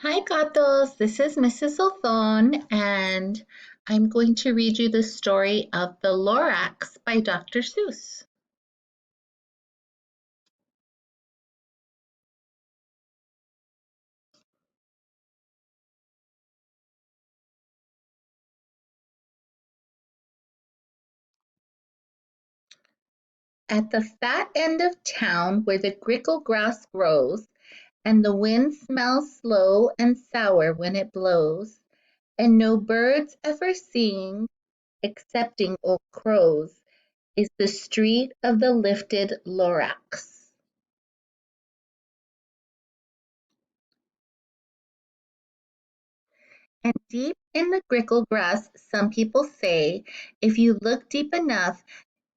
Hi, Gatos. This is Mrs. Othon, and I'm going to read you the story of the Lorax by Dr. Seuss. At the fat end of town where the grickle grass grows, and the wind smells slow and sour when it blows, and no birds ever sing excepting old crows, is the street of the lifted Lorax. And deep in the grickle grass, some people say, if you look deep enough,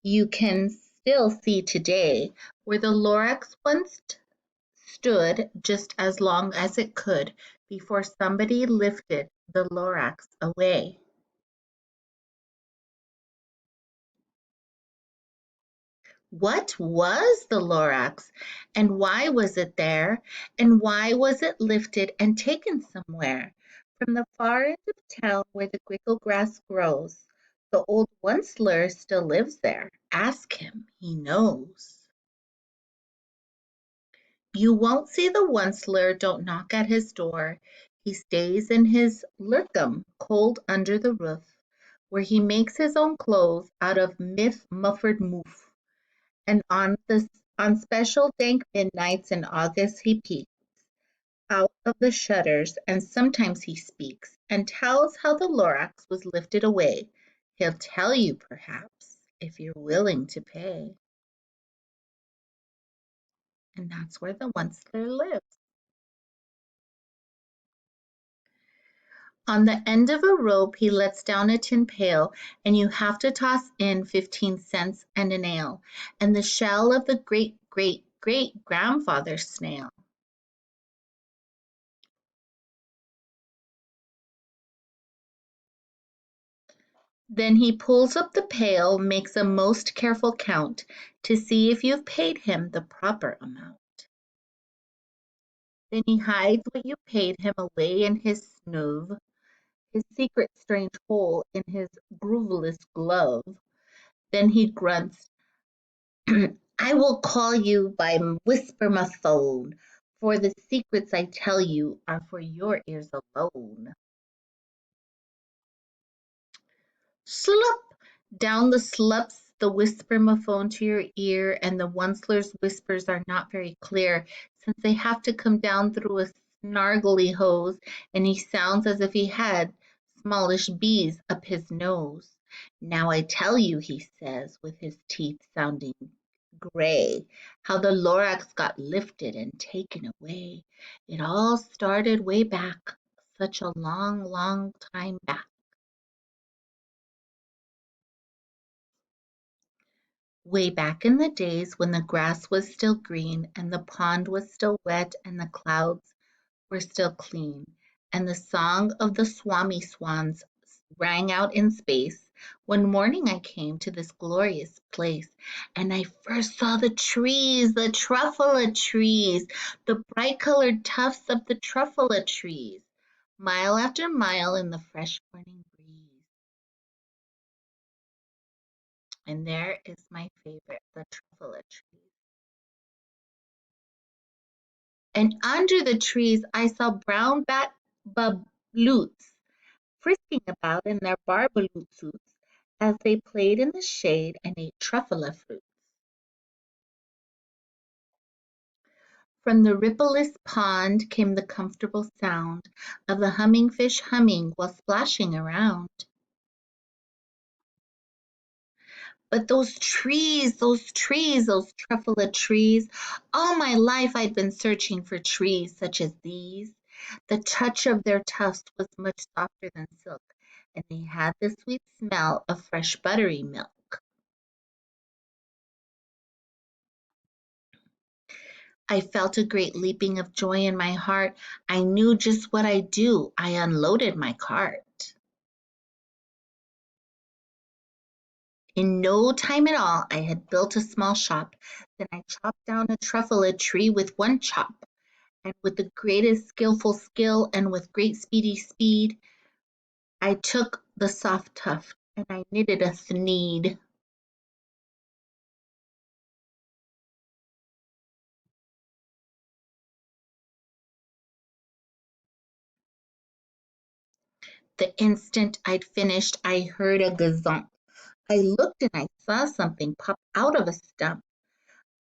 you can still see today where the Lorax once stood just as long as it could before somebody lifted the Lorax away. What was the Lorax, and why was it there, and why was it lifted and taken somewhere? From the far end of town where the grickle grass grows, the old Onceler still lives there. Ask him, he knows. You won't see the Onceler, don't knock at his door. He stays in his lurkum, cold under the roof, where he makes his own clothes out of muffered moof. And on special dank midnights in August he peeks out of the shutters, and sometimes he speaks, and tells how the Lorax was lifted away. He'll tell you, perhaps, if you're willing to pay. And that's where the Onceler lives. On the end of a rope he lets down a tin pail, and you have to toss in 15 cents and a nail, and the shell of the great great great grandfather snail. Then he pulls up the pail, makes a most careful count, to see if you've paid him the proper amount. Then he hides what you paid him away in his snoove, his secret strange hole in his grooveless glove. Then he grunts, I will call you by whisper my phone, for the secrets I tell you are for your ears alone. Slop! Down the slups the whisper-mophone to your ear, and the Onceler's whispers are not very clear, since they have to come down through a snargly hose, and he sounds as if he had smallish bees up his nose. Now I tell you, he says, with his teeth sounding gray, how the Lorax got lifted and taken away. It all started way back, such a long, long time back. Way back in the days when the grass was still green, and the pond was still wet, and the clouds were still clean, and the song of the swami swans rang out in space, one morning I came to this glorious place, and I first saw the trees, the truffula trees, the bright colored tufts of the truffula trees, mile after mile in the fresh morning breeze. And there is my favorite, the truffula trees. And under the trees I saw brown baboons frisking about in their barbaloot suits as they played in the shade and ate truffula fruits. From the rippleless pond came the comfortable sound of the humming fish humming while splashing around. But those truffula trees, all my life I'd been searching for trees such as these. The touch of their tufts was much softer than silk, and they had the sweet smell of fresh buttery milk. I felt a great leaping of joy in my heart. I knew just what I'd do. I unloaded my cart. In no time at all, I had built a small shop. Then I chopped down a truffula tree with one chop. And with the greatest skillful skill and with great speedy speed, I took the soft tuft and I knitted a thneed. The instant I'd finished, I heard a gazump. I looked and I saw something pop out of a stump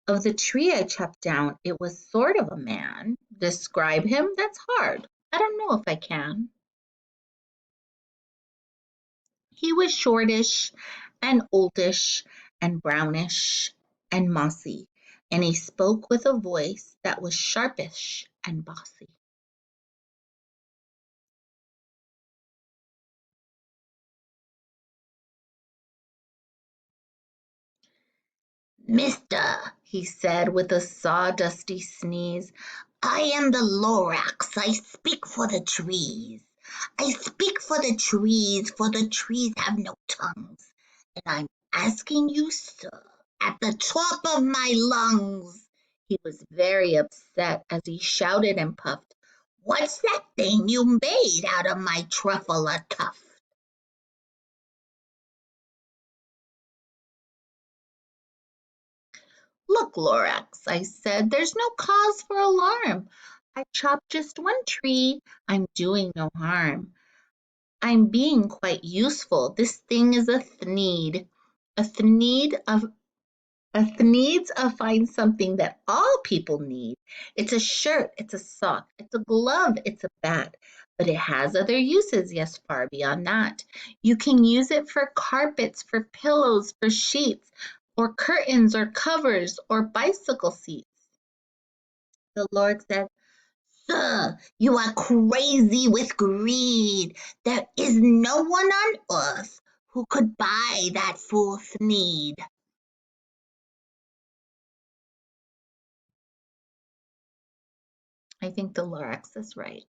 of the tree I chopped down. It was sort of a man. Describe him? That's hard. I don't know if I can. He was shortish and oldish and brownish and mossy, and he spoke with a voice that was sharpish and bossy. "Mister," he said with a sawdusty sneeze, "I am the Lorax. I speak for the trees. I speak for the trees have no tongues. And I'm asking you, sir, at the top of my lungs." He was very upset as he shouted and puffed, "What's that thing you made out of my truffle a tuft?" "Look, Lorax," I said, "there's no cause for alarm. I chopped just one tree. I'm doing no harm. I'm being quite useful. This thing is a thneed. A thneed of needs of find something that all people need. It's a shirt, it's a sock, it's a glove, it's a bat. But it has other uses, yes, far beyond that. You can use it for carpets, for pillows, for sheets, or curtains, or covers, or bicycle seats." The Lord said, "Sir, you are crazy with greed. There is no one on earth who could buy that fool's need." I think the Lorax is right.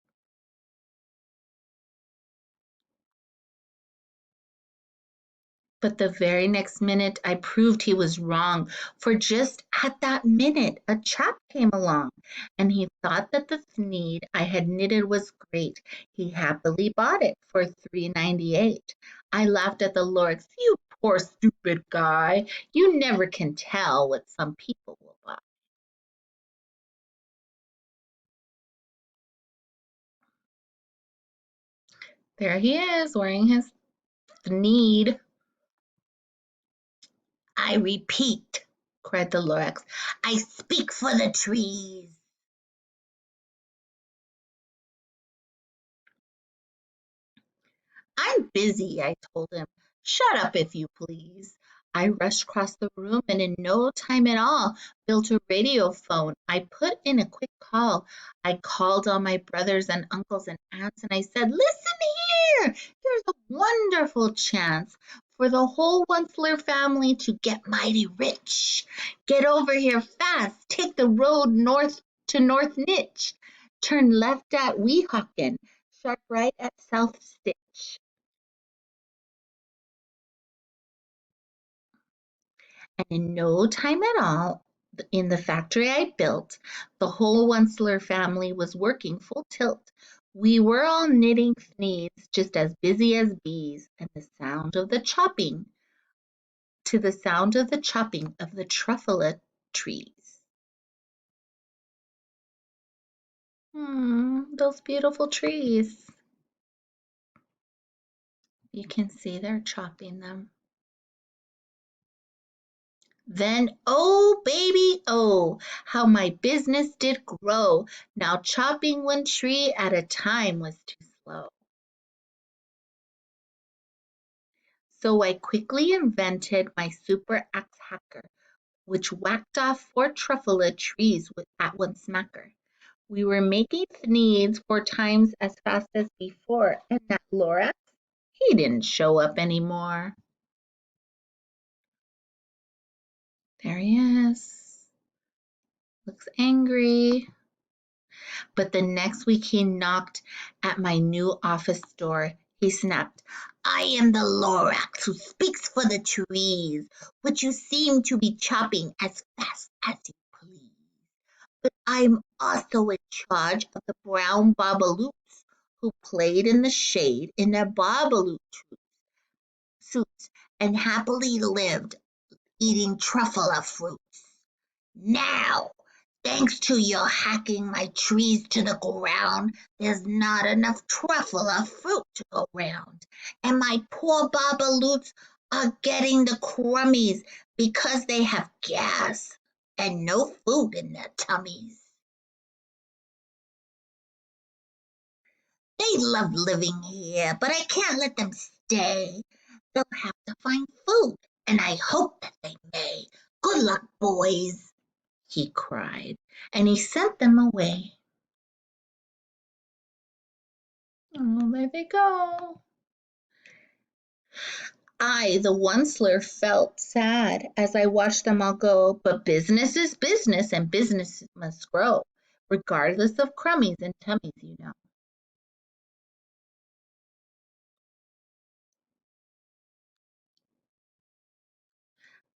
But the very next minute I proved he was wrong, for just at that minute a chap came along, and he thought that the thneed I had knitted was great. He happily bought it for 3.98. I laughed at the Lorix. "You poor stupid guy, you never can tell what some people will buy." There he is, wearing his thneed. "I repeat," cried the Lorax, "I speak for the trees." "I'm busy," I told him. "Shut up, if you please." I rushed across the room and in no time at all built a radio phone. I put in a quick call. I called all my brothers and uncles and aunts and I said, "Listen here, here's a wonderful chance for the whole Onceler family to get mighty rich. Get over here fast. Take the road north to North Nitch. Turn left at Weehawken. Sharp right at South Stitch." And in no time at all, in the factory I built, the whole Onceler family was working full tilt. We were all knitting thneeds, just as busy as bees, and the sound of the chopping, to the sound of the chopping of the truffula trees. Those beautiful trees. You can see they're chopping them. Then, oh baby, oh, how my business did grow. Now chopping one tree at a time was too slow. So I quickly invented my super axe hacker, which whacked off 4 truffula trees at one smacker. We were making thneeds 4 times as fast as before, and that Lorax, he didn't show up anymore. There he is. Looks angry. But the next week he knocked at my new office door. He snapped, "I am the Lorax who speaks for the trees, which you seem to be chopping as fast as you please. But I'm also in charge of the brown babaloots who played in the shade in their babaloo suits and happily lived eating truffula fruits. Now, thanks to your hacking my trees to the ground, there's not enough truffula fruit to go round, and my poor babaloots are getting the crummies because they have gas and no food in their tummies. They love living here, but I can't let them stay. They'll have to find food, and I hope that they may. Good luck, boys, he cried, and he sent them away. Oh, there they go. I, the Onceler, felt sad as I watched them all go, but business is business and business must grow, regardless of crummies and tummies, you know.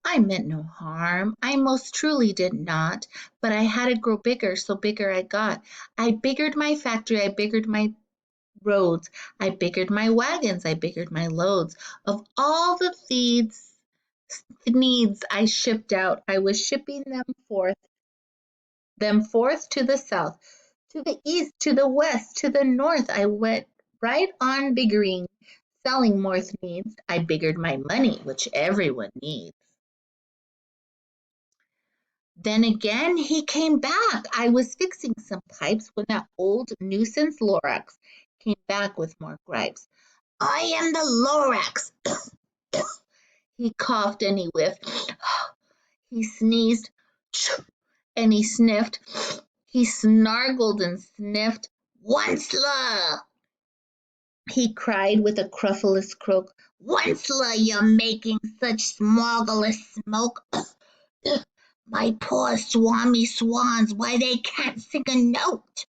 I meant no harm. I most truly did not, but I had to grow bigger, so bigger I got. I biggered my factory, I biggered my roads, I biggered my wagons, I biggered my loads. Of all the needs I shipped out, I was shipping them forth to the south, to the east, to the west, to the north. I went right on biggering, selling more needs. I biggered my money, which everyone needs. Then again he came back. I was fixing some pipes when that old nuisance Lorax came back with more gripes. I am the Lorax. He coughed and he whiffed. He sneezed and he sniffed. He snargled and sniffed. Onceler! He cried with a cruffless croak. Onceler, you're making such smogglous smoke. My poor swami swans, why they can't sing a note.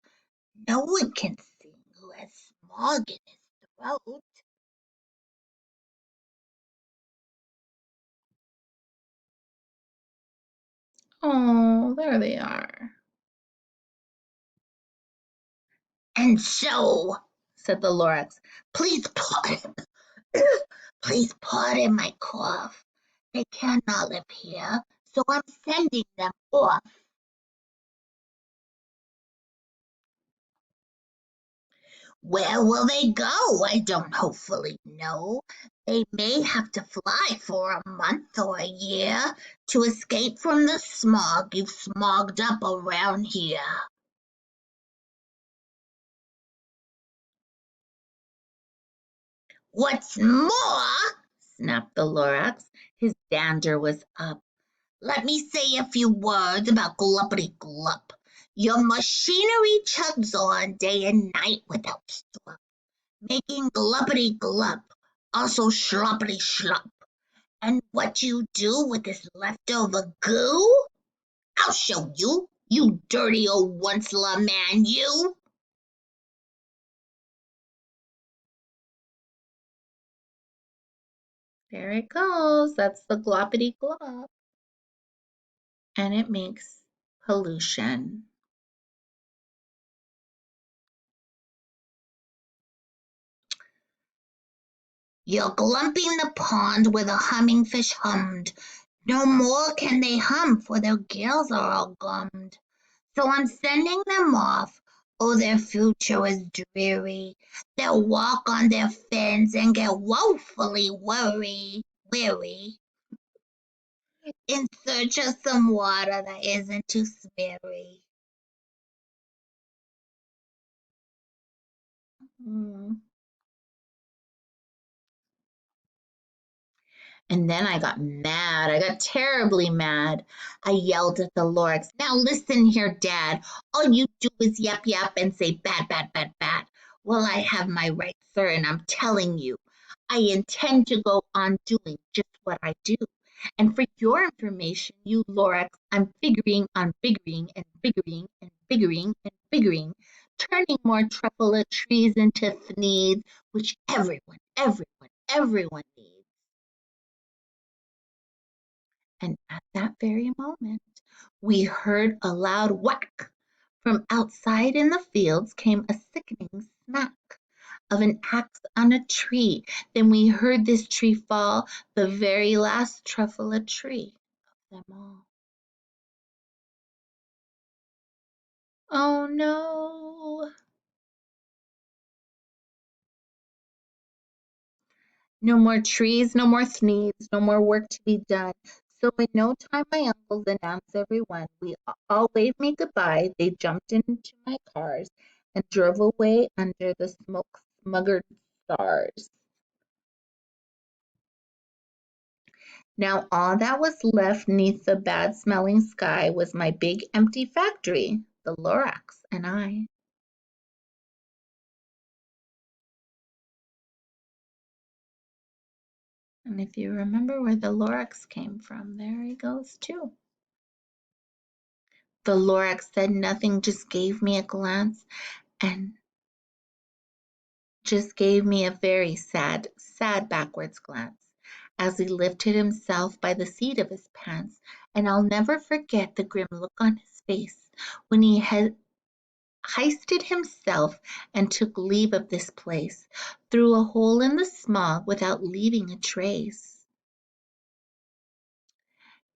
No one can sing who has smog in his throat. Oh, there they are. And so, said the Lorax, please pardon, please pardon my cough. They cannot live here, so I'm sending them off. Where will they go? I don't hopefully know. They may have to fly for a month or a year to escape from the smog you've smogged up around here. What's more, snapped the Lorax, his dander was up. Let me say a few words about gluppity glup. Your machinery chugs on day and night without stop, making gluppity glup, also schloppity schlop. And what you do with this leftover goo? I'll show you, you dirty old once-la man, you! There it goes. That's the gloppity glop. And it makes pollution. You're glumping the pond where the humming fish hummed. No more can they hum, for their gills are all gummed. So I'm sending them off. Oh, their future is dreary. They'll walk on their fins and get woefully weary, in search of some water that isn't too smeary. Mm. And then I got mad. I got terribly mad. I yelled at the Lorax. Now listen here, Dad. All you do is yap yap and say bad, bad, bad, bad. Well, I have my rights, sir, and I'm telling you, I intend to go on doing just what I do. And for your information, you Lorax, I'm figuring on biggering and biggering and biggering and biggering, turning more truffula trees into thneeds, which everyone needs. And at that very moment, we heard a loud whack. From outside in the fields came a sickening smack of an axe on a tree. Then we heard this tree fall, the very last truffula tree of them all. Oh no! No more trees, no more sneeze, no more work to be done. So in no time my uncles announced everyone. We all waved me goodbye. They jumped into my cars and drove away under the smoke smuggered stars. Now all that was left neath the bad smelling sky was my big empty factory, the Lorax and I. And if you remember where the Lorax came from, there he goes too. The Lorax said nothing, just gave me a glance and just gave me a very sad, sad backwards glance as he lifted himself by the seat of his pants, and I'll never forget the grim look on his face when he had heisted himself and took leave of this place through a hole in the smog without leaving a trace.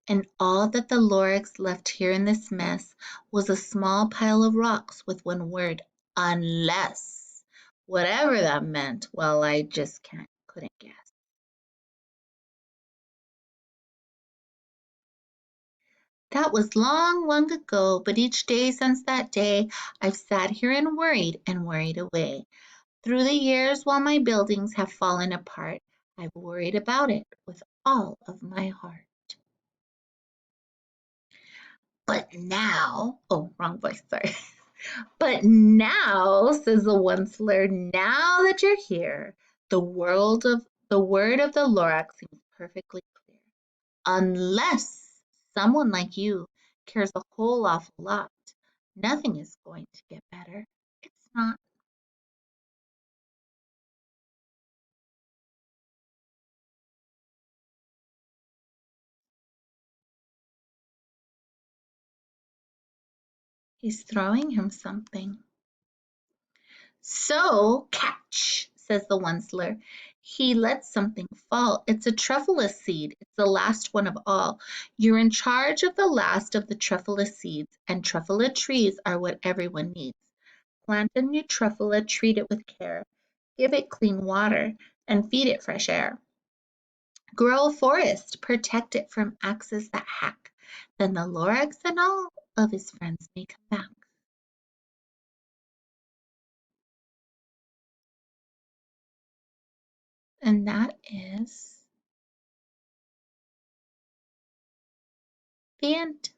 And all that the Lorax left here in this mess was a small pile of rocks with one word, unless. Whatever that meant, well, I just couldn't guess. That was long, long ago, but each day since that day I've sat here and worried away. Through the years, while my buildings have fallen apart, I've worried about it with all of my heart. But now, oh, wrong voice, sorry. But now, says the Onceler, now that you're here, the word of the Lorax seems perfectly clear. Unless someone like you cares a whole awful lot, nothing is going to get better. It's not. He's throwing him something. So, catch, says the Onceler. He lets something fall. It's a truffula seed. It's the last one of all. You're in charge of the last of the truffula seeds, and truffula trees are what everyone needs. Plant a new truffula, treat it with care, give it clean water, and feed it fresh air. Grow a forest, protect it from axes that hack. Then the Lorax and all of his friends may come back. And that is the end.